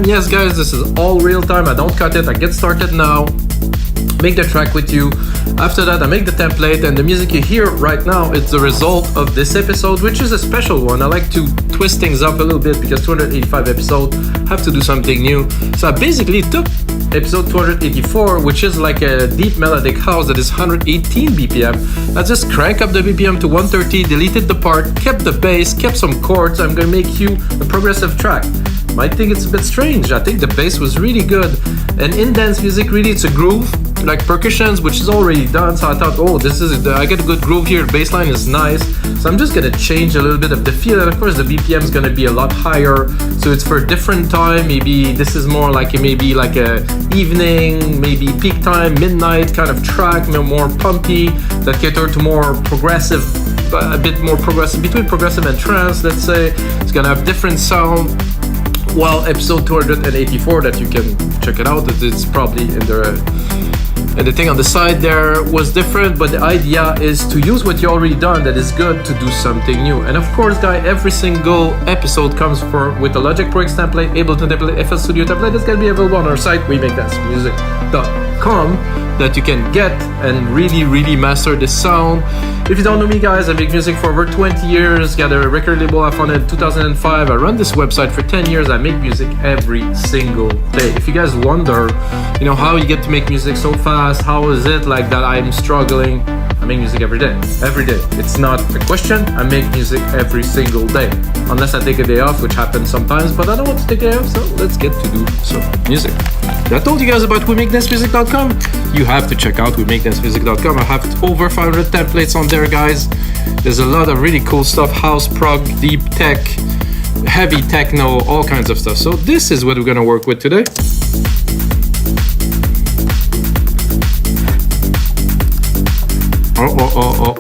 Yes guys, this is all real time. I don't cut it, I get started now, make the track with you. After that I make the template, and the music you hear right now is the result of this episode, which is a special one. I like to twist things up a little bit because 285 episodes have to do something new. So I basically took episode 284, which is like a deep melodic house that is 118 BPM. I just crank up the BPM to 130, deleted the part, kept the bass, kept some chords. I'm gonna make you a progressive track. Might think it's a bit strange. I think the bass was really good. And in dance music, really, it's a groove, like percussions, which is already done. So I thought, oh, I get a good groove here. Bass line is nice. So I'm just gonna change a little bit of the feel. And of course, the BPM is gonna be a lot higher. So it's for a different time. Maybe this is more like maybe like a evening, maybe peak time, midnight kind of track, more pumpy, that cater to more progressive, a bit more progressive, between progressive and trance, let's say. It's gonna have different sound. Well, episode 284 that you can check it out, it's probably in the thing on the side there was different, but the idea is to use what you already done that is good to do something new. And of course, guys, every single episode comes with a Logic Pro X template, Ableton template, FL Studio template. That's gonna be available on our site, wemakedancemusic.com, that you can get and really master this sound. If you don't know me, guys, I make music for over 20 years, got a record label I founded in 2005. I run this website for 10 years. I make music every single day. If you guys wonder, how you get to make music so fast, how is it like that I'm struggling, I make music every day. It's not a question. I make music every single day, unless I take a day off, which happens sometimes, but I don't want to take a day off, so let's get to do some music. I told you guys about weMakeDanceMusic.com. You have to check out weMakeDanceMusic.com. I have over 500 templates on there, guys. There's a lot of really cool stuff: house, prog, deep tech, heavy techno, all kinds of stuff. So this is what we're gonna work with today.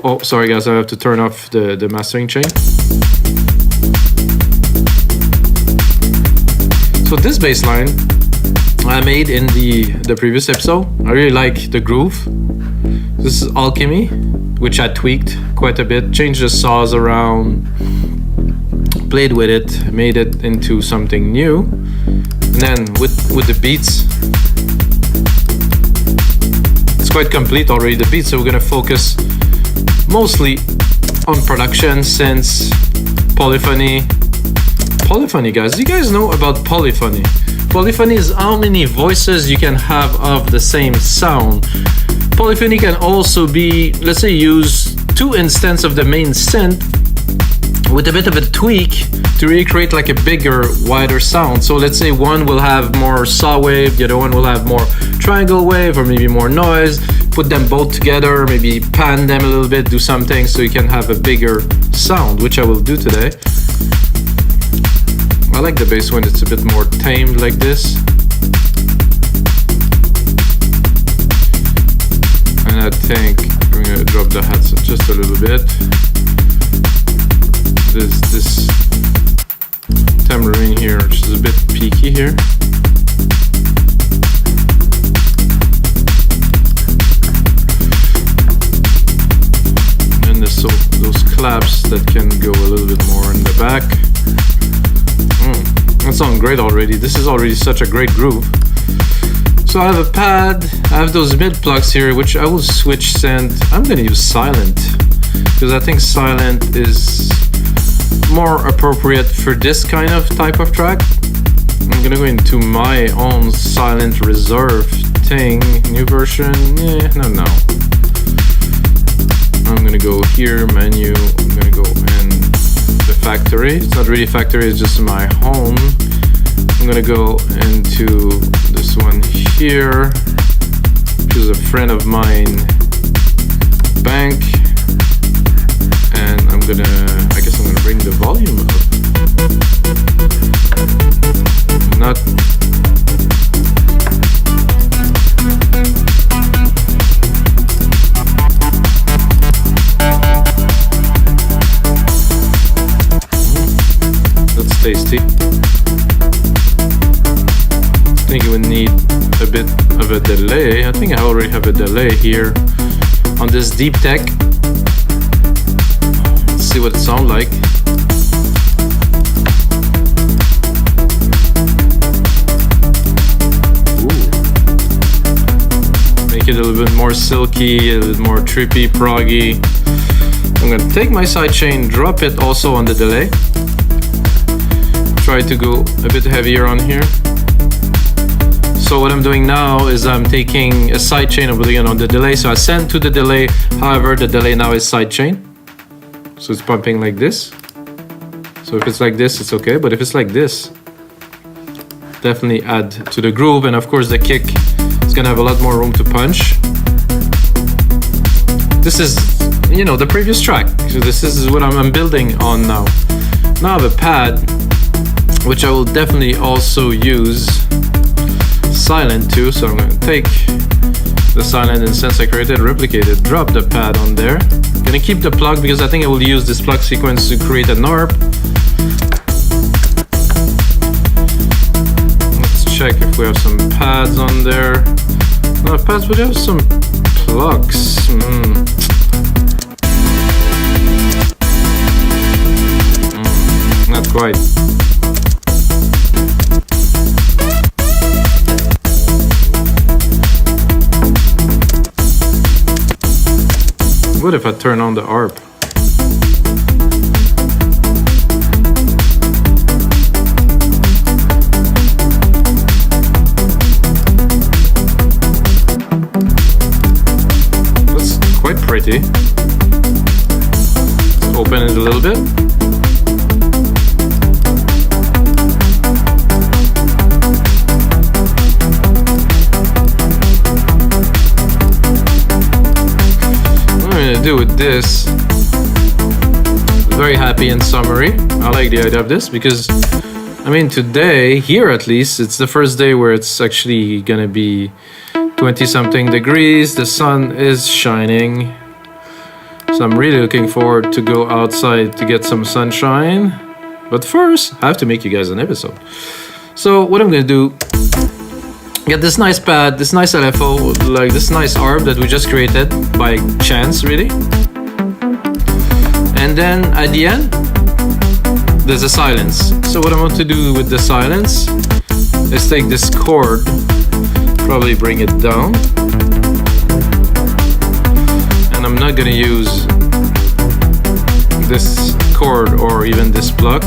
Oh, sorry guys, I have to turn off the mastering chain. So this bass line I made in the previous episode. I really like the groove. This is Alchemy, which I tweaked quite a bit, changed the saws around, played with it, made it into something new. And then with the beats, it's quite complete already, the beats, so we're gonna focus mostly on production, synths, polyphony. Polyphony, guys, do you guys know about polyphony? Polyphony is how many voices you can have of the same sound. Polyphony can also be, let's say, use two instances of the main synth with a bit of a tweak to recreate like a bigger, wider sound. So let's say one will have more saw wave, the other one will have more triangle wave, or maybe more noise. Put them both together, maybe pan them a little bit, do something so you can have a bigger sound, which I will do today. I like the bass when it's a bit more tamed like this. And I think I'm gonna drop the hats just a little bit. There's this tambourine here, which is a bit peaky here. And there's those claps that can go a little bit more in the back. That sounds great already. This is already such a great groove. So I have a pad, I have those mid plugs here, which I will switch synth. I'm gonna use Sylenth, because I think Sylenth is more appropriate for this kind of type of track. I'm gonna go into my own Sylenth Reserve thing, new version, no. I'm gonna go here, menu, I'm gonna go in the factory. It's not really factory, it's just my home. I'm gonna go into this one here, which is a friend of mine, Bank, and I guess I'm gonna bring the volume up. That's tasty. I think you would need a bit of a delay. I think I already have a delay here on this deep tech. Let's see what it sounds like. make it a little bit more silky, a little bit more trippy, proggy. I'm gonna take my sidechain, drop it also on the delay. Try to go a bit heavier on here. So what I'm doing now is I'm taking a sidechain on the delay. So I send to the delay, however, the delay now is sidechain. So it's pumping like this. So if it's like this, it's okay. But if it's like this, definitely add to the groove. And of course the kick is gonna have a lot more room to punch. This is, you know, the previous track. So this is what I'm building on now. Now I have a pad, which I will definitely also use Sylenth too. So I'm gonna take the Sylenth and since I created, replicate it, drop the pad on there. I'm gonna keep the plug because I think I will use this plug sequence to create an ARP. Let's check if we have some pads on there. No pads, but we have some plugs. Not quite. What if I turn on the ARP? That's quite pretty. Let's open it a little bit. Do with this, very happy in summary. I like the idea of this because I mean today here at least it's the first day where it's actually gonna be 20 something degrees, the sun is shining, so I'm really looking forward to go outside to get some sunshine. But first I have to make you guys an episode. So what I'm gonna do, get this nice pad, this nice LFO, like this nice ARP that we just created by chance, really. And then at the end, there's a silence. So what I want to do with the silence is take this chord, probably bring it down. And I'm not gonna use this chord or even this pluck.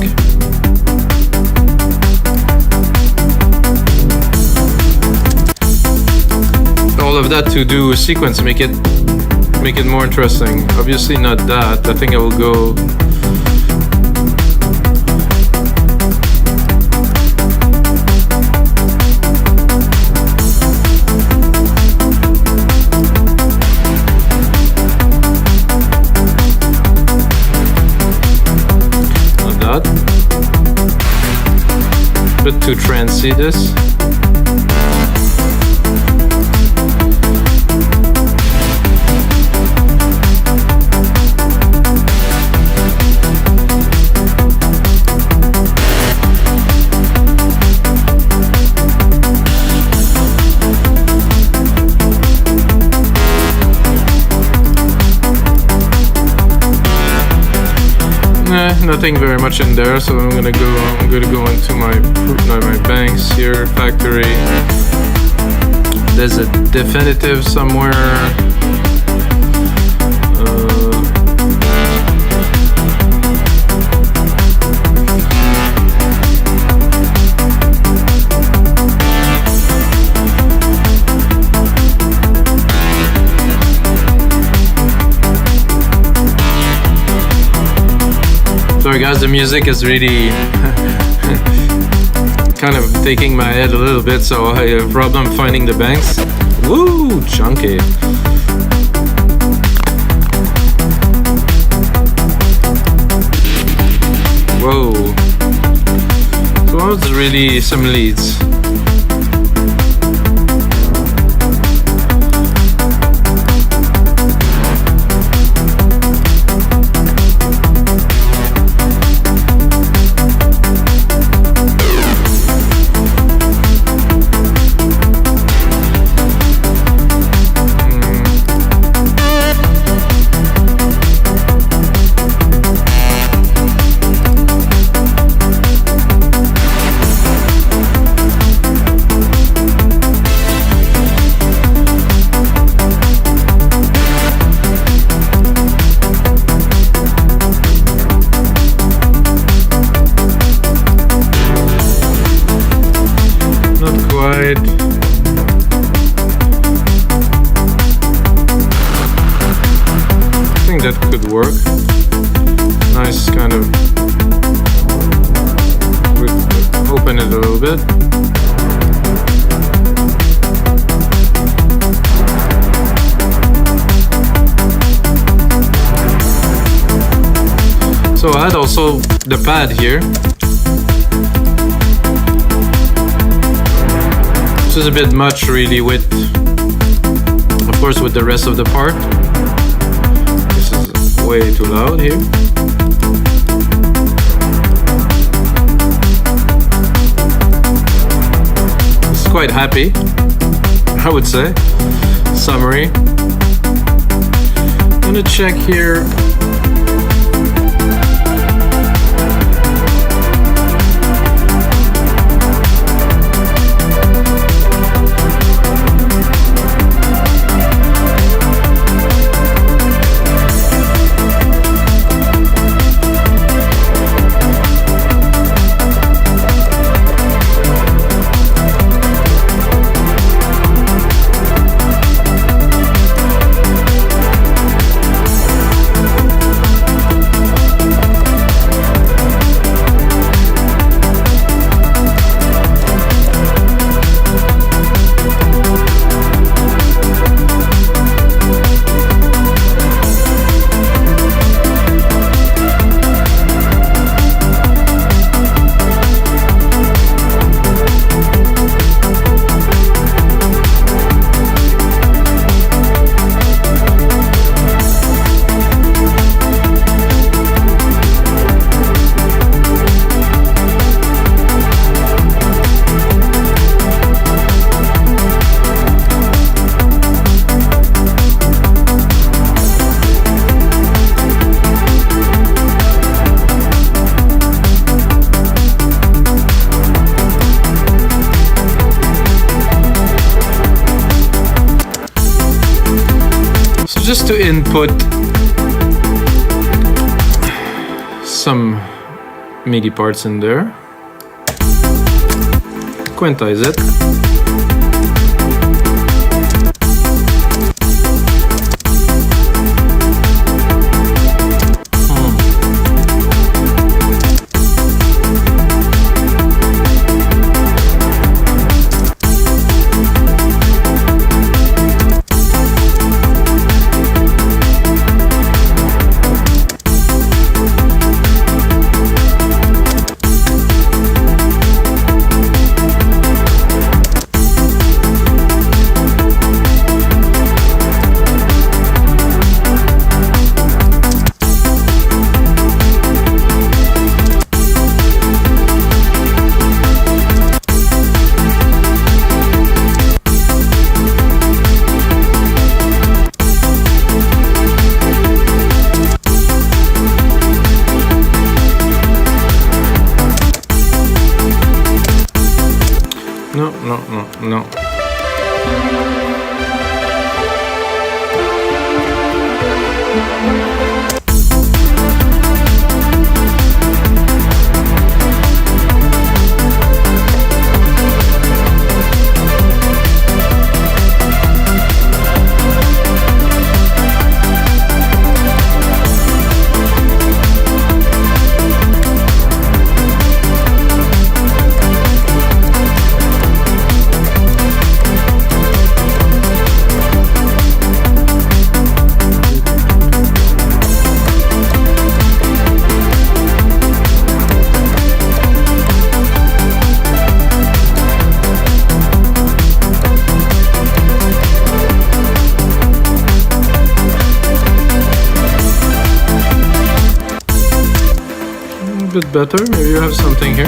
All of that to do a sequence, make it more interesting. Obviously not that. I think I will go not that. A bit too trancey this. Nothing very much in there, so I'm gonna go into my banks here, factory. There's a definitive somewhere. Sorry guys, the music is really kind of taking my head a little bit, so I have a problem finding the banks. Woo, chunky. Whoa. So that was really some leads. wide. I think that could work. Nice kind of, open it a little bit. So I had also the pad here. This is a bit much really with, of course, with the rest of the part. This is way too loud here. It's quite happy, I would say. Summary. I'm gonna check here. Just to input some MIDI parts in there, quantize it. No. Bit better. Maybe you have something here.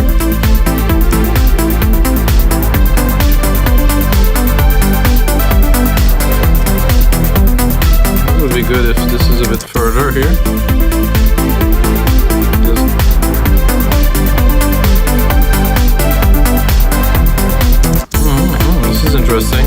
It would be good if this is a bit further here. This is interesting.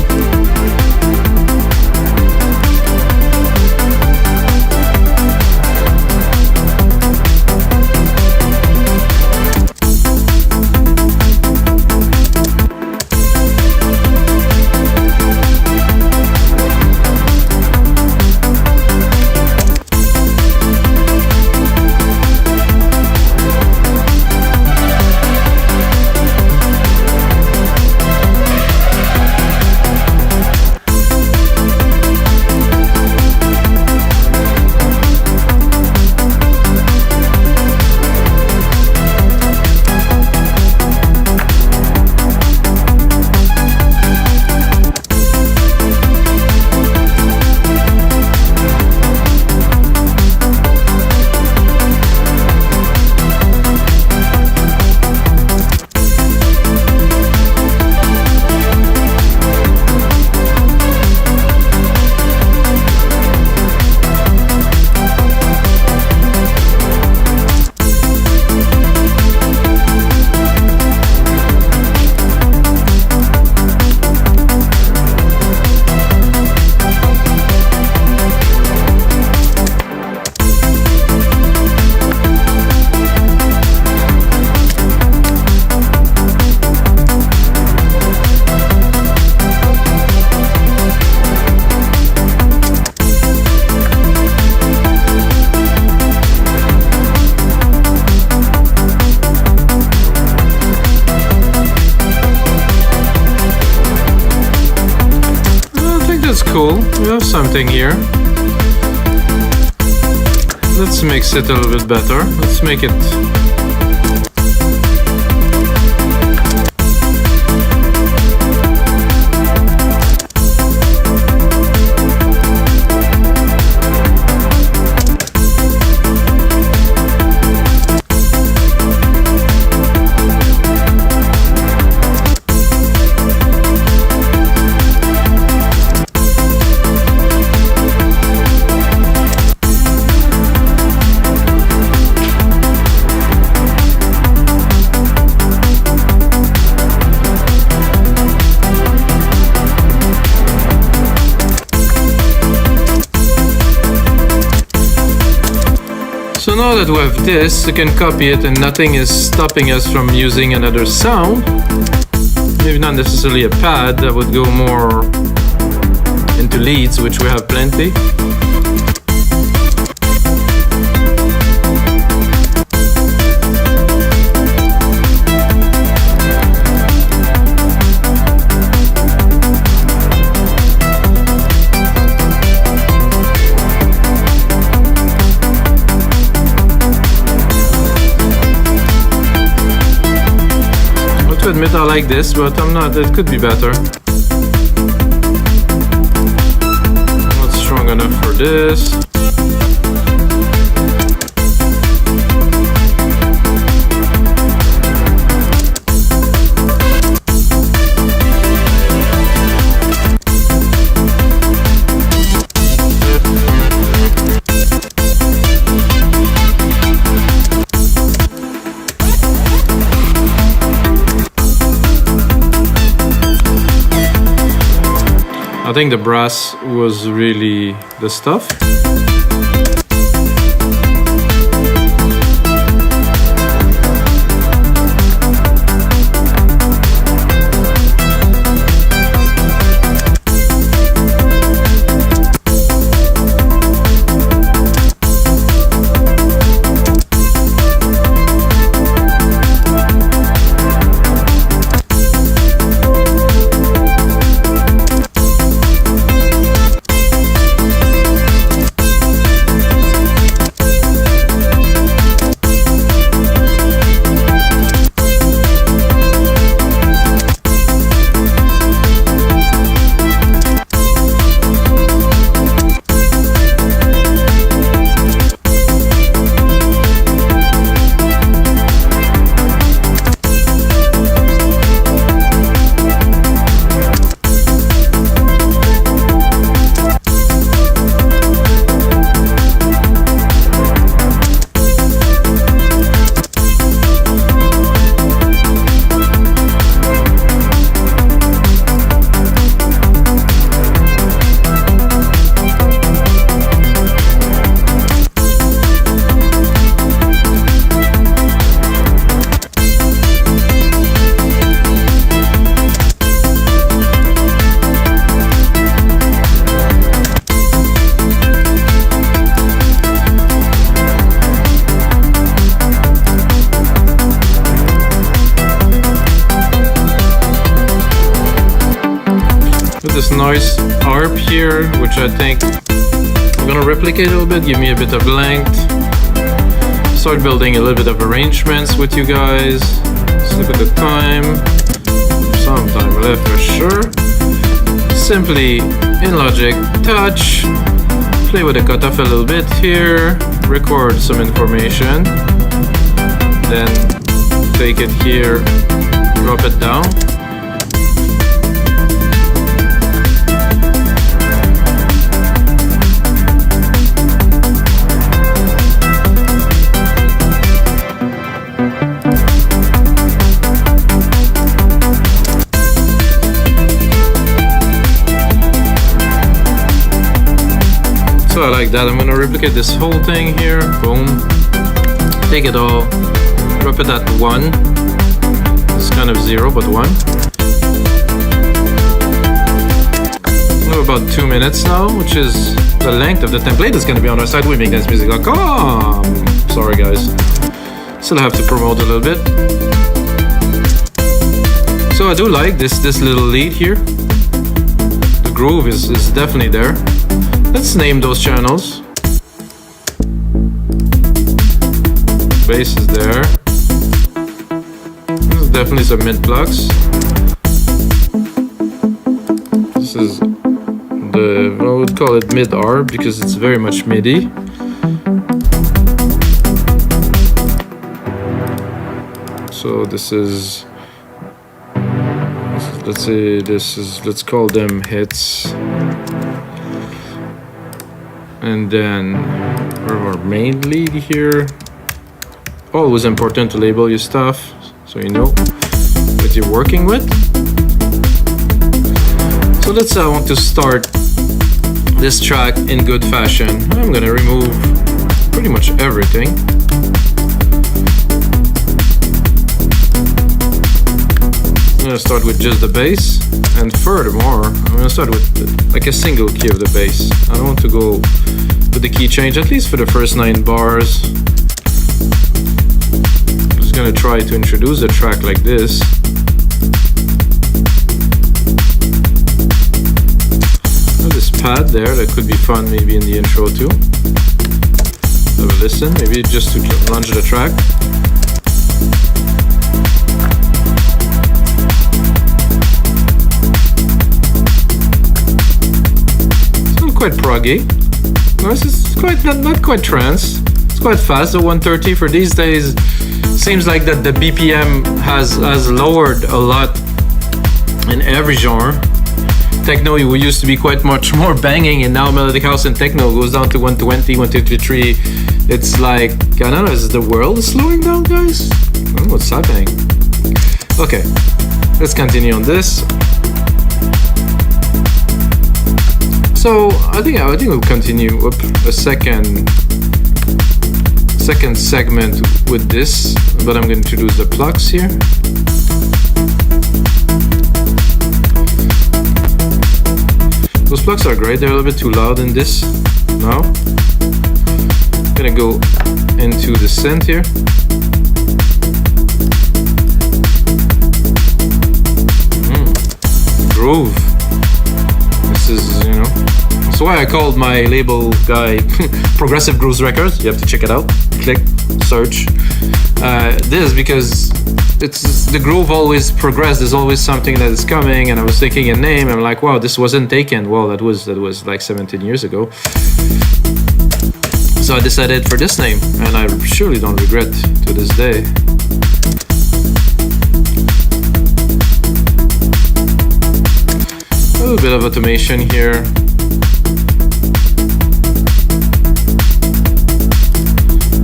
cool. We have something here. Let's mix it a little bit better. Let's make it. So now that we have this, we can copy it and nothing is stopping us from using another sound. Maybe not necessarily a pad, that would go more into leads, which we have plenty. To admit I like this, but I'm not. It could be better. Not strong enough for this. I think the brass was really the stuff. This noise arp here, which I think I'm gonna replicate a little bit, give me a bit of length, start building a little bit of arrangements with you guys. Let's look at the time, some time left for sure. Simply in Logic, touch, play with the cutoff a little bit here, record some information, then take it here, drop it down. So I like that. I'm gonna replicate this whole thing here. Boom. Take it all. Drop it at 1. It's kind of 0, but 1. We have about 2 minutes now, which is the length of the template. It's gonna be on our site, wemakedance.music.com. Sorry guys. Still have to promote a little bit. So I do like this little lead here. The groove is definitely there. Let's name those channels. Bass is there. There's definitely some mid plucks. This is the, I would call it mid R because it's very much MIDI. So this is, let's say this is, let's call them hits. And then our main lead here. Always important to label your stuff so you know what you're working with. So let's say I want to start this track in good fashion. I'm gonna remove pretty much everything. I'm gonna start with just the bass, and furthermore, I'm gonna start with like a single key of the bass. I don't want to go with the key change, at least for the first 9 bars. I'm just gonna try to introduce the track like this. This pad there, that could be fun maybe in the intro too. Have a listen, maybe just to launch the track. Quite proggy. No, this is quite not quite trance. It's quite fast. The 130 for these days seems like that the BPM has lowered a lot in every genre. Techno used to be quite much more banging, and now melodic house and techno goes down to 120, 123. It's like, I don't know, is the world slowing down, guys? I don't know what's happening. Okay, let's continue on this. So I think we'll continue up a second segment with this, but I'm going to introduce the plucks here. Those plucks are great. They're a little bit too loud in this. Now I'm gonna go into the synth here. Groove. This is, you know, that's why I called my label guy Progressive Grooves Records. You have to check it out. Click, search. This because it's the groove always progressed. There's always something that is coming, and I was thinking a name. I'm like, wow, this wasn't taken. Well, that was like 17 years ago. So I decided for this name, and I surely don't regret to this day. A little bit of automation here.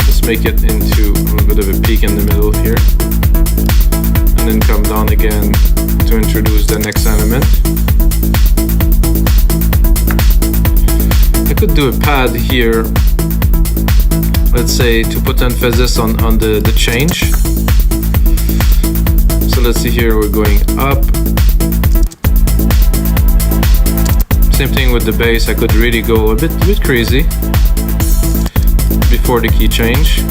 Let's make it into a little bit of a peak in the middle here. And then come down again to introduce the next element. I could do a pad here, let's say, to put emphasis on the change. So let's see here, we're going up. Same thing with the bass, I could really go a bit crazy before the key change.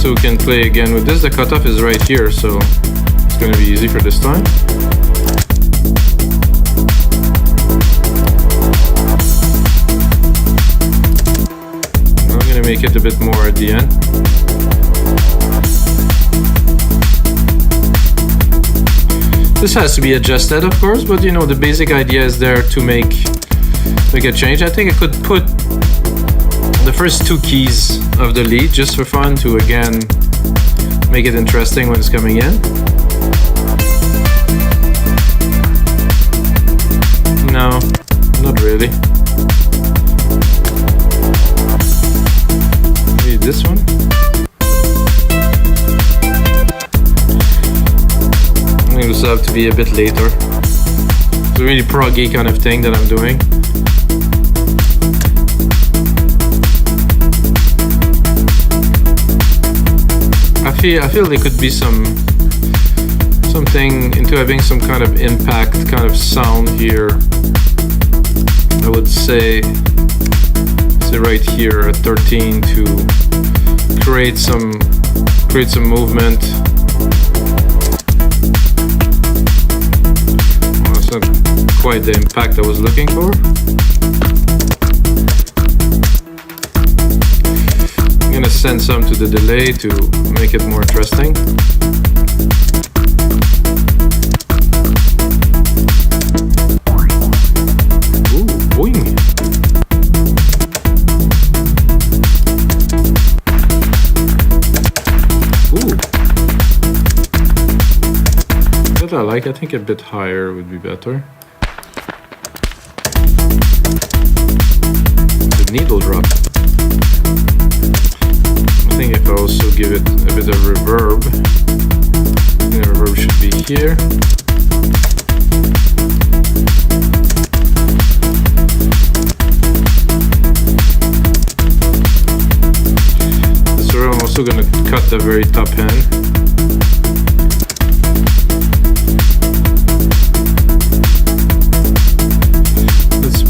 So we can play again with this. The cutoff is right here, so it's going to be easy for this time. I'm going to make it a bit more at the end. This has to be adjusted, of course, but you know, the basic idea is there to make a change. I think I could put the first 2 keys of the lead just for fun to again make it interesting when it's coming in. No, not really. Maybe this one. I think this will have to be a bit later. It's a really proggy kind of thing that I'm doing. I feel there could be something into having some kind of impact kind of sound here. I would say right here at 13 to create some create some movement. Well, that's not quite the impact I was looking for. I'm gonna send some to the delay to make it more interesting. Ooh, boing. I think a bit higher would be better. The needle drop. I think if I also give it a bit of reverb, the reverb should be here. So I'm also going to cut the very top end.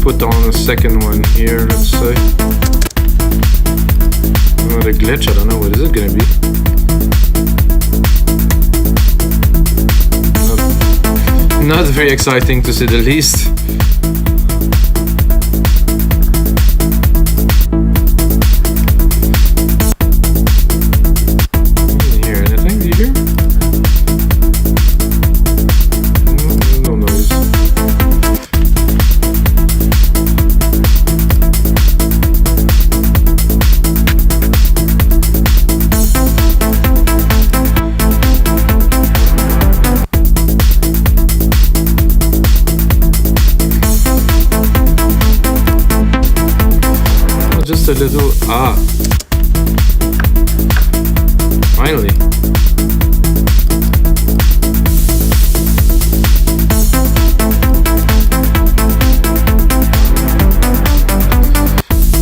Put on a second one here, let's say. Another glitch, I don't know, what is it gonna be? Not very exciting to say the least. Didn't hear anything, do you hear? No noise. Just a little, finally.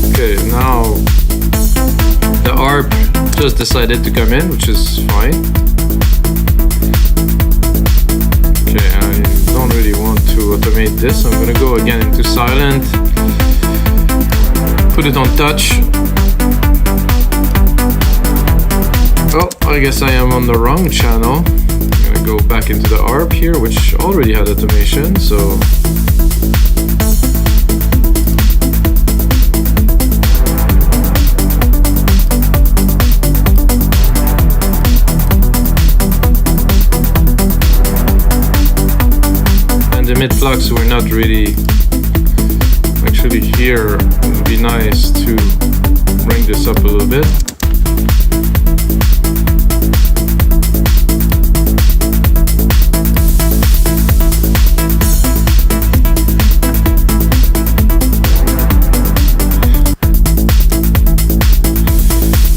Okay, now the ARP just decided to come in, which is fine. Okay, I don't really want to automate this. I'm gonna go again into Sylenth. Put it on touch. Oh, I guess I am on the wrong channel. I'm gonna go back into the ARP here, which already had automation, so. And the mid-flux were not really actually here. It would be nice to bring this up a little bit.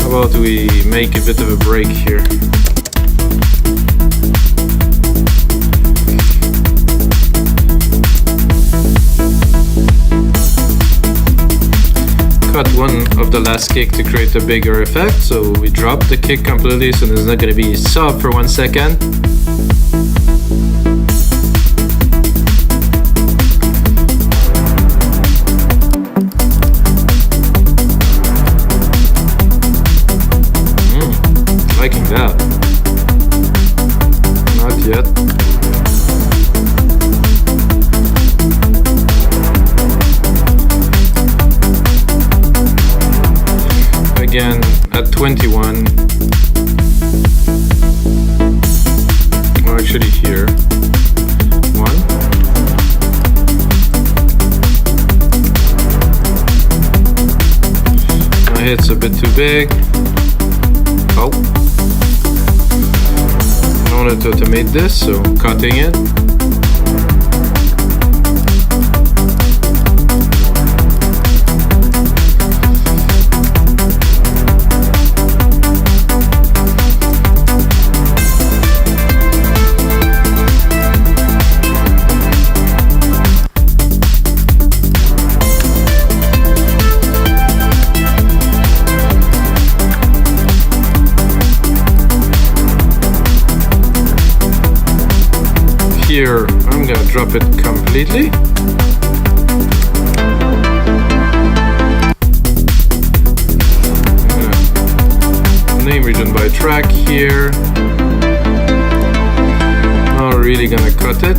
How about we make a bit of a break here? Cut one of the last kick to create a bigger effect, so we drop the kick completely, so there's not going to be sub for 1 second. Liking that. Not yet. Again at 21, or actually here, 1. My hit's a bit too big. Oh, I wanted to automate this, so cutting it. Here, I'm gonna drop it completely. name region by track here. Not really gonna cut it.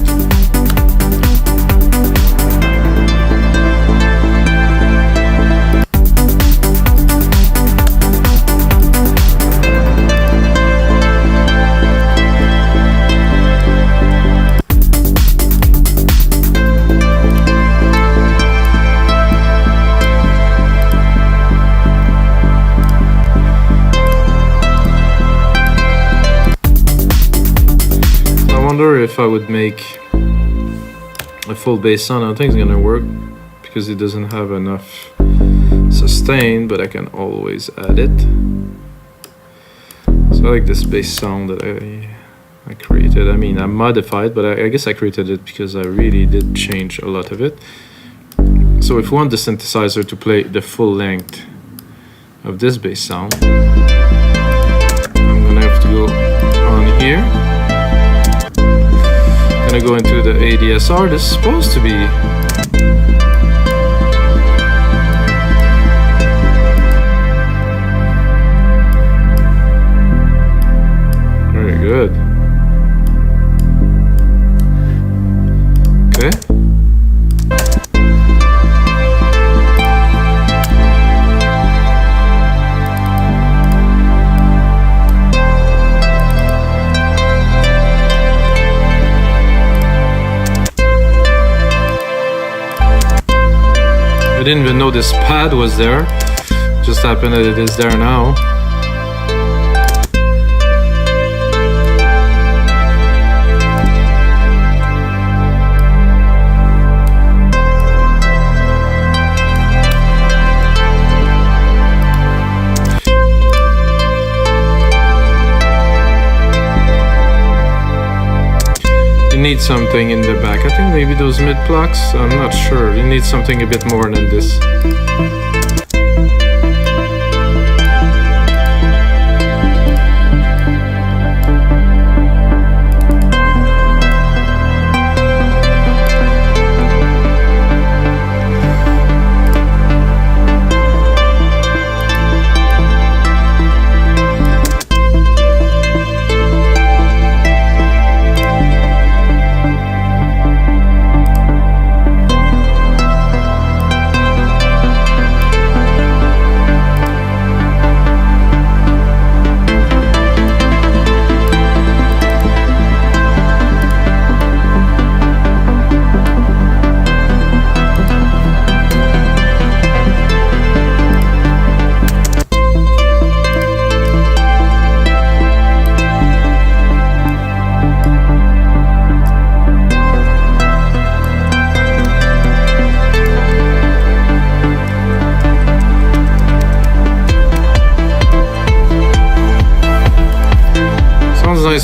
If I would make a full bass sound, I don't think it's gonna work because it doesn't have enough sustain, but I can always add it. So I like this bass sound that I created. I mean, I modified, but I guess I created it because I really did change a lot of it. So if we want the synthesizer to play the full length of this bass sound, I'm gonna have to go on here. Gonna go into the ADSR. This is supposed to be very good. Okay. I didn't even know this pad was there. Just happened that it is there now. You need something in the back. I think maybe those mid plucks. I'm not sure. You need something a bit more than this.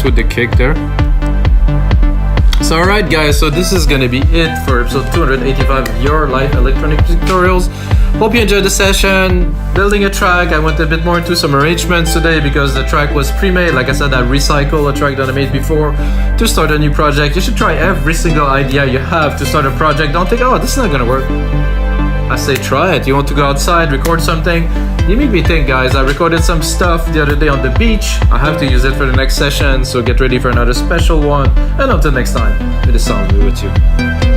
With the kick there. So alright guys, so this is gonna be it for episode 285 of your live electronic music tutorials. Hope you enjoyed the session. Building a track, I went a bit more into some arrangements today because the track was pre-made. Like I said, I recycle a track that I made before to start a new project. You should try every single idea you have to start a project. Don't think, oh, this is not gonna work. I say try it. You want to go outside, record something? You make me think, guys. I recorded some stuff the other day on the beach. I have to use it for the next session, so get ready for another special one. And until next time, may the sound be with you.